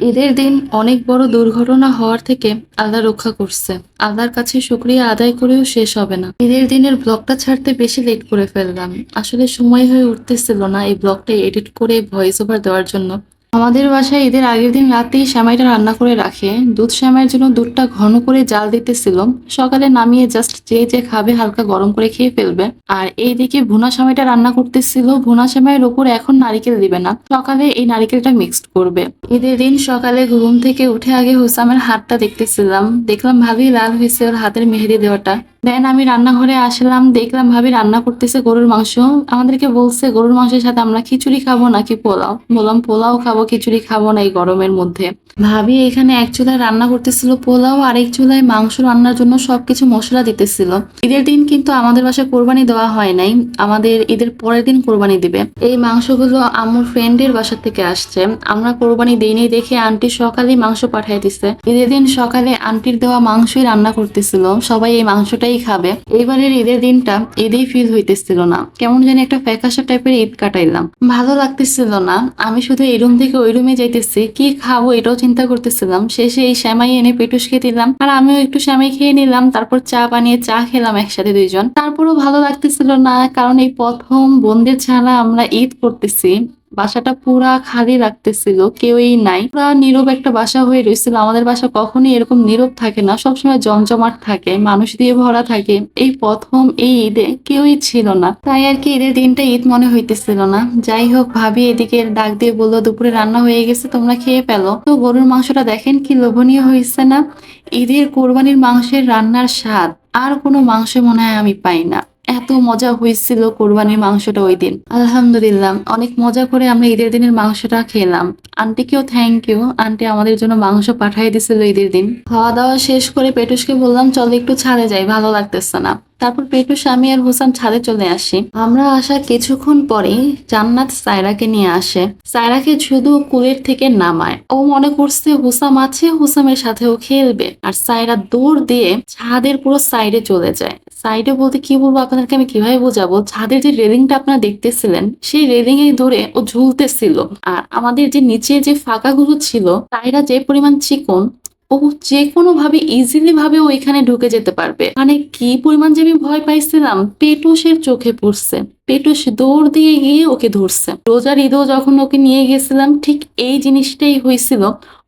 ঈদের দিন অনেক বড় দুর্ঘটনা হওয়ার থেকে আল্লাহ রক্ষা করছে। আল্লাহর কাছে শুকরিয়া আদায় করেও শেষ হবে না। ঈদের দিনের ব্লগটা ছাড়তে বেশি লেট করে ফেললাম। আসলে সময় হয়ে উঠতেছিল না এই ব্লগটা এডিট করে ভয়েস ওভার দেওয়ার জন্য। আমাদের বাসায় ঈদের আগের দিন রাতেই সেমাইটা রান্না করে রাখে। দুধ সেমাইয়ের জন্য দুধটা ঘন করে জাল দিতেছিল। সকালে নামিয়ে জাস্ট যে যে খাবে হালকা গরম করে খেয়ে ফেলবে। আর এইদিকে ভুনা সেমাইটা রান্না করতেছিল। ভুনা সেমাইয়ের ওপর এখন নারিকেল দিবে না, সকালে এই নারিকেলটা মিক্সড করবে। ঈদের দিন সকালে ঘুম থেকে উঠে আগে হুসামের হাতটা দেখতেছিলাম, দেখলাম ভাবি লাল হয়েছে ওর হাতের মেহেদি দেওয়াটা। দেন আমি রান্নাঘরে আসলাম, দেখলাম ভাবি রান্না করতেছে গরুর মাংস। আমাদেরকে বলছে গরুর মাংসের সাথে আমরা খিচুড়ি খাবো নাকি পোলাও। বললাম পোলাও খাবো, খিচুড়ি খাবো না এই গরমের মধ্যে। ভাবি এখানে এক চুলায় রান্না করতেছিল পোলাও, আর এক চুলায় মাংস রান্নার জন্য সবকিছু মশলা দিতেছিল। ঈদের দিন কিন্তু আমাদের বাসায় কোরবানি দেওয়া হয় নাই, আমাদের ঈদের পরের দিন কোরবানি দিবে। এই মাংসগুলো আমার ফ্রেন্ডের বাসা থেকে আসছে। আমরা কোরবানি দিইনি দেখে আন্টি সকালেই মাংস পাঠাই দিছে। ঈদের দিন সকালে আন্টির দেওয়া মাংসই রান্না করতেছিল, সবাই এই মাংসটাই খাবে। এইবারের ঈদের দিনটা ঈদেই ফিল হইতেছিল না, কেমন জানি একটা ফ্যাকাশে টাইপের ঈদ কাটাইলাম, ভালো লাগতেছিল না। আমি শুধু এই রুম থেকে ওই রুমে যাইতেছি, কি খাবো এটাও চিন্তা করতেছিলাম। শেষে এই সেমাই এনে পেটুসকে দিলাম, আর আমিও একটু সেমাই খেয়ে নিলাম। তারপর চা বানিয়ে চা খেলাম একসাথে দুইজন। তারপরও ভালো লাগতেছিল না, কারণ এই প্রথম বোনদের ছাড়া আমরা ঈদ করতেছি। বাসাটা পুরা খালি লাগতেছিল, কেউই নাই, পুরা নীরব একটা বাসা হয়ে রয়েছিল। আমাদের বাসা কখনোই এরকম নীরব থাকে না, সবসময় জমজমাট থাকে, মানুষ দিয়ে ভরা থাকে। এই প্রথম এই ঈদে কেউই ছিল না, তাই আর কি ঈদের দিনটা ঈদ মনে হইতেছিল না। যাই হোক, ভাবি এদিকে ডাক দিয়ে বললো দুপুরে রান্না হয়ে গেছে, তোমরা খেয়ে ফেলো। তো গরুর মাংসটা দেখেন কি লোভনীয় হয়েছে না। ঈদের কোরবানির মাংসের রান্নার স্বাদ আর কোনো মাংসে মনে হয় আমি পাই না। এত মজা হয়েছিল কোরবানির মাংসটা ওই দিন। আলহামদুলিল্লাহ, অনেক মজা করে আমরা ঈদের দিনের মাংসটা খেলাম। আন্টিকেও থ্যাংক ইউ, আন্টি আমাদের জন্য মাংস পাঠিয়ে দিছিল ঈদের দিন। খাওয়া দাওয়া শেষ করে পেটুসকে বললাম চলো একটু ছাদে যাই, ভালো লাগতেছে না। তারপর পেটুস, আমি আর হুসাম ছাদে চলে আসি। আমরা আসার কিছুক্ষণ পরে জান্নাত সায়রাকে নিয়ে আসে। সায়রাকে শুধু কুলের থেকে নামায়। ও মনে করছে হুসাম আছে, হুসামের সাথেও খেলবে। আর সায়রা দৌড় দিয়ে ছাদের পুরো সাইডে চলে যায়। সাইডে বলতে কি বলবো আপনাদেরকে, আমি কিভাবে বোঝাবো। ছাদের যে রেলিংটা আপনারা দেখতেছিলেন, সেই রেলিং এ ধরে ও ঝুলতেছিল। আর আমাদের যে নিচে যে ফাঁকাগুলো ছিল, সায়রা যে পরিমাণ চিকন, ও যে কোনো ভাবে ইজিলি ভাবে ও এখানে ঢুকে যেতে পারবে। মানে কি পরিমাণ যে আমি ভয় পাইছিলাম। পেটুসের চোখে পড়ছে, পেটুস দৌড় দিয়ে গিয়ে ওকে ধরছে। রোজার ঈদেও যখন ওকে নিয়ে গেছিলাম ঠিক এই জিনিসটাই হয়েছিল।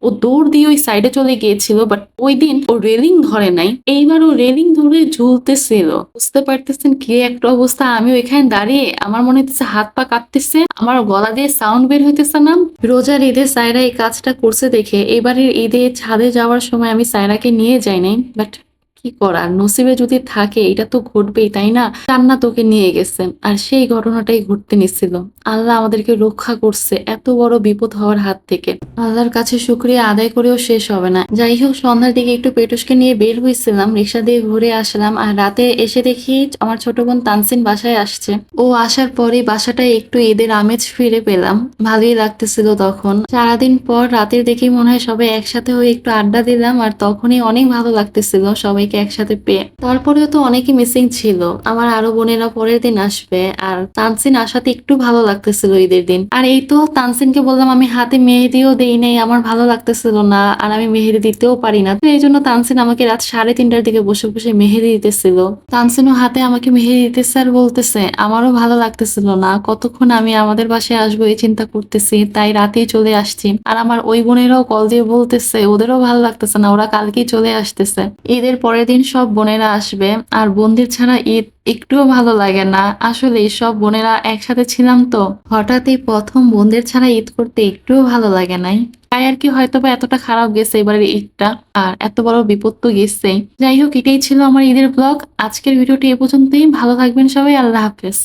ও দৌড় দিয়ে ওই সাইডে চলে গিয়েছিল, বাট ওই দিন ও রেলিং ধরে নাই, এইবার ও রেলিং ধরে ঝুলতেছিল। বুঝতে পারতেছেন কি একটা অবস্থা। আমি ওইখানে দাঁড়িয়ে আমার মনে হচ্ছে হাত পা কাঁপতেছে, আমার গলা দিয়ে সাউন্ড বের হইতেছে না। রোজার ঈদে সায়রা এই কাজটা করছে দেখে এবারের ঈদে ছাদে যাওয়ার সময় আমি সায়রাকে নিয়ে যাই নাই, বাট কি করার, নসিবে যদি থাকে এটা তো ঘটবেই, তাই না। জান্নাত ওকে নিয়ে গেছে, আর সেই ঘটনাটাই ঘটতে নিছিল। আল্লাহ আমাদেরকে রক্ষা করছে এত বড় বিপদ হওয়ার হাত থেকে। আল্লাহর কাছে শুকরিয়া আদায় করেও শেষ হবে না। যাই হোক, সন্ধ্যার দিকে একটু পেটুসকে নিয়ে বের হয়েছিলাম, রিক্সা দিয়ে ঘুরে আসলাম। আর রাতে এসে দেখি আমার ছোট বোন তানসিন বাসায় আসছে। ও আসার পরে বাসাটায় একটু ঈদের আমেজ ফিরে পেলাম, ভালোই লাগতেছিল তখন। সারাদিন পর রাতের দেখেই মনে হয় সবাই একসাথে হয়ে একটু আড্ডা দিলাম, আর তখনই অনেক ভালো লাগতেছিল সবাইকে একসাথে পেয়ে। তারপরেও তো অনেকই মিসিং ছিল, আমার আরো বোনেরা পরের দিন আসবে। আর তানসিন আসাতে একটু ভালো লাগতেছিল ঈদের দিন। আর এই তো তানসিনকে বললাম আমি হাতে মেহেদিও দেই নাই, আমার ভালো লাগতেছিল না, আর আমি মেহেদি দিতেও পারি না। তো এই জন্য তানসিন আমাকে রাত 3:30টার দিকে বসে বসে মেহেদি দিতেছিল। তানসিনও হাতে আমাকে মেহেদি দিতেছে আর বলতেছে আমারও ভালো লাগতেছিল না, কতক্ষণ আমি আমাদের বাসায় আসবো এই চিন্তা করতেছি, তাই রাতেই চলে আসছি। আর আমার ওই বোনেরাও কল দিয়ে বলতেছে ওদেরও ভালো লাগতেছে না, ওরা কালকেই চলে আসতেছে। ঈদের পরের দিন সব বোনেরা আসবে, আর বোনদের ছাড়া ঈদ একটুও ভালো লাগে না। আসলে সব বোনেরা একসাথে ছিলাম তো, হঠাৎই প্রথম বোনদের ছাড়া ঈদ করতে একটুও ভালো লাগে নাই। তাই আর কি হয়তোবা এতটা খারাপ গেছে এবারের ঈদটা, আর এত বড় বিপদ তো গেছেই। যাই হোক, এটাই ছিল আমার ঈদের ব্লগ। আজকের ভিডিওটি এ পর্যন্তই। ভালো থাকবেন সবাই, আল্লাহ হাফেজ।